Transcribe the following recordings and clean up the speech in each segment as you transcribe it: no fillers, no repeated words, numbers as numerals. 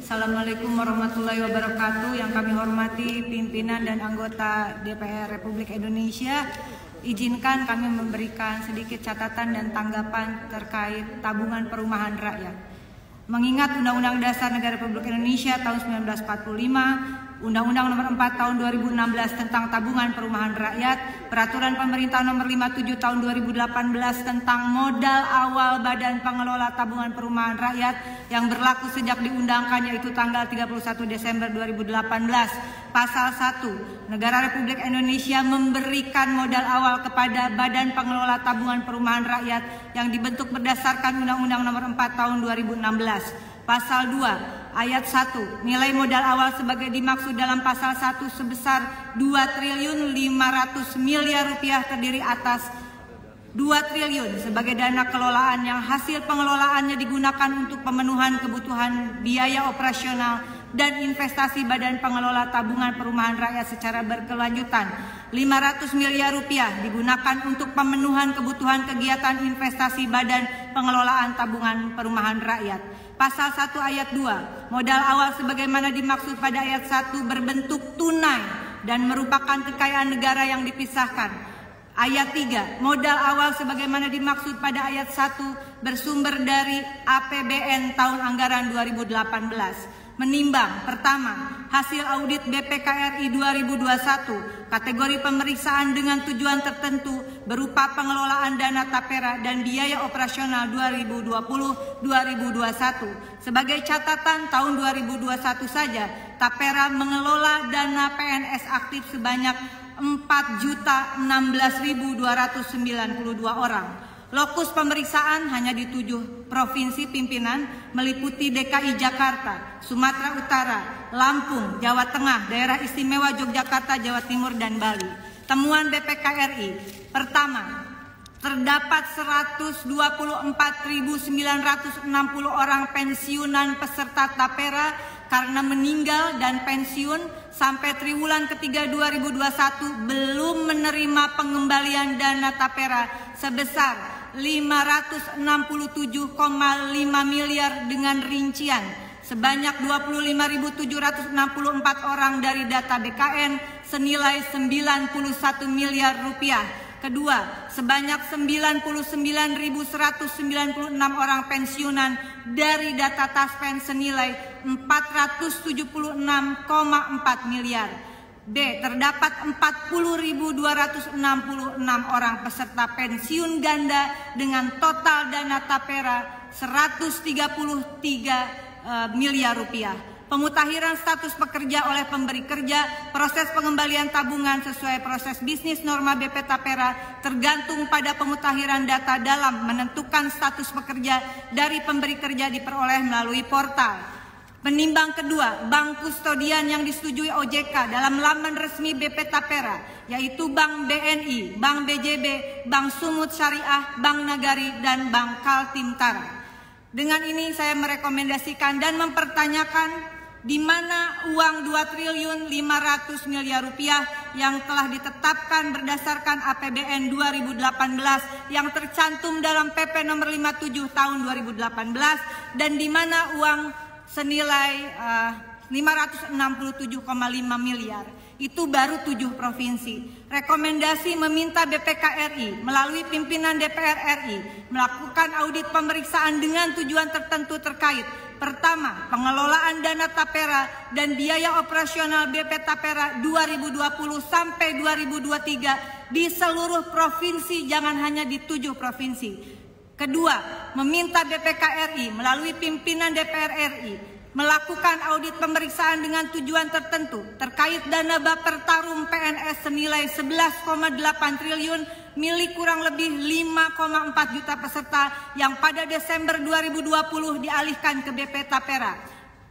Assalamualaikum warahmatullahi wabarakatuh. Yang kami hormati pimpinan dan anggota DPR Republik Indonesia, izinkan kami memberikan sedikit catatan dan tanggapan terkait tabungan perumahan rakyat. Mengingat Undang-Undang Dasar Negara Republik Indonesia tahun 1945, Undang-Undang Nomor 4 Tahun 2016 tentang Tabungan Perumahan Rakyat, Peraturan Pemerintah Nomor 57 Tahun 2018 tentang modal awal Badan Pengelola Tabungan Perumahan Rakyat yang berlaku sejak diundangkan, yaitu tanggal 31 Desember 2018. Pasal 1, Negara Republik Indonesia memberikan modal awal kepada Badan Pengelola Tabungan Perumahan Rakyat yang dibentuk berdasarkan Undang-Undang Nomor 4 Tahun 2016. Pasal 2, ayat 1, nilai modal awal sebagai dimaksud dalam pasal 1 sebesar 2.500 miliar rupiah terdiri atas 2 triliun sebagai dana kelolaan yang hasil pengelolaannya digunakan untuk pemenuhan kebutuhan biaya operasional dan investasi Badan Pengelola Tabungan Perumahan Rakyat secara berkelanjutan. 500 miliar rupiah digunakan untuk pemenuhan kebutuhan kegiatan investasi Badan Pengelolaan Tabungan Perumahan Rakyat. Pasal 1 ayat 2, modal awal sebagaimana dimaksud pada ayat 1 berbentuk tunai dan merupakan kekayaan negara yang dipisahkan. Ayat 3, modal awal sebagaimana dimaksud pada ayat 1 bersumber dari APBN tahun anggaran 2018. Menimbang, pertama, hasil audit BPKRI 2021, kategori pemeriksaan dengan tujuan tertentu berupa pengelolaan dana tapera dan biaya operasional 2020-2021. Sebagai catatan, tahun 2021 saja, tapera mengelola dana PNS aktif sebanyak 4.016.292 orang. Lokus pemeriksaan hanya di 7 provinsi pimpinan, meliputi DKI Jakarta, Sumatera Utara, Lampung, Jawa Tengah, Daerah Istimewa Yogyakarta, Jawa Timur, dan Bali. Temuan BPKRI, pertama, terdapat 124.960 orang pensiunan peserta tapera karena meninggal dan pensiun sampai triwulan ketiga 2021 belum menerima pengembalian dana tapera sebesar 567,5 miliar dengan rincian sebanyak 25.764 orang dari data BKN senilai 91 miliar rupiah. Kedua, sebanyak 99.196 orang pensiunan dari data Taspen senilai 476,4 miliar. B, terdapat 40.266 orang peserta pensiun ganda dengan total dana tapera 133 miliar rupiah. Pemutakhiran status pekerja oleh pemberi kerja, proses pengembalian tabungan sesuai proses bisnis norma BP Tapera tergantung pada pemutakhiran data dalam menentukan status pekerja dari pemberi kerja diperoleh melalui portal. Penimbang kedua, bank kustodian yang disetujui OJK dalam laman resmi BP Tapera, yaitu Bank BNI, Bank BJB, Bank Sumut Syariah, Bank Nagari, dan Bank Kaltimtara. Dengan ini saya merekomendasikan dan mempertanyakan di mana uang 2.500 miliar rupiah yang telah ditetapkan berdasarkan APBN 2018 yang tercantum dalam PP nomor 57 tahun 2018 dan di mana uang senilai 567,5 miliar. Itu baru 7 provinsi. Rekomendasi meminta BPKRI melalui pimpinan DPR RI melakukan audit pemeriksaan dengan tujuan tertentu terkait. Pertama, pengelolaan dana tapera dan biaya operasional BP Tapera 2020 sampai 2023 di seluruh provinsi, jangan hanya di 7 provinsi. Kedua, meminta BPKRI melalui pimpinan DPR RI melakukan audit pemeriksaan dengan tujuan tertentu terkait dana baper tarum PNS senilai 11,8 triliun milik kurang lebih 5,4 juta peserta yang pada Desember 2020 dialihkan ke BP Tapera.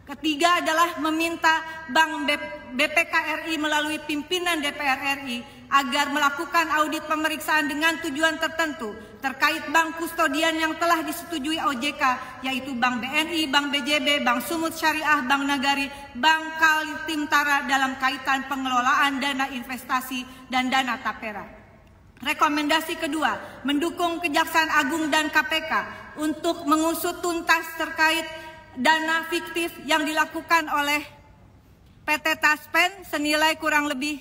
Ketiga adalah meminta Bank BPKRI melalui pimpinan DPR RI agar melakukan audit pemeriksaan dengan tujuan tertentu terkait bank kustodian yang telah disetujui OJK, yaitu Bank BNI, Bank BJB, Bank Sumut Syariah, Bank Nagari, Bank Kaltimtara dalam kaitan pengelolaan dana investasi dan dana tapera. Rekomendasi kedua, mendukung Kejaksaan Agung dan KPK untuk mengusut tuntas terkait dana fiktif yang dilakukan oleh PT Taspen senilai kurang lebih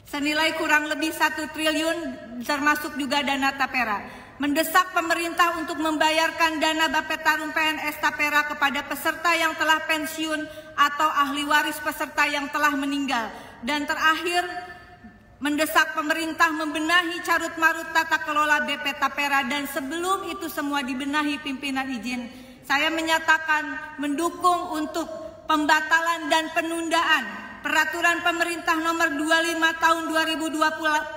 1 triliun termasuk juga dana Tapera. Mendesak pemerintah untuk membayarkan dana Bapetarum PNS Tapera kepada peserta yang telah pensiun atau ahli waris peserta yang telah meninggal. Dan terakhir, mendesak pemerintah membenahi carut-marut tata kelola BP Tapera, dan sebelum itu semua dibenahi pimpinan izin, saya menyatakan mendukung untuk pembatalan dan penundaan Peraturan Pemerintah Nomor 25 Tahun 2020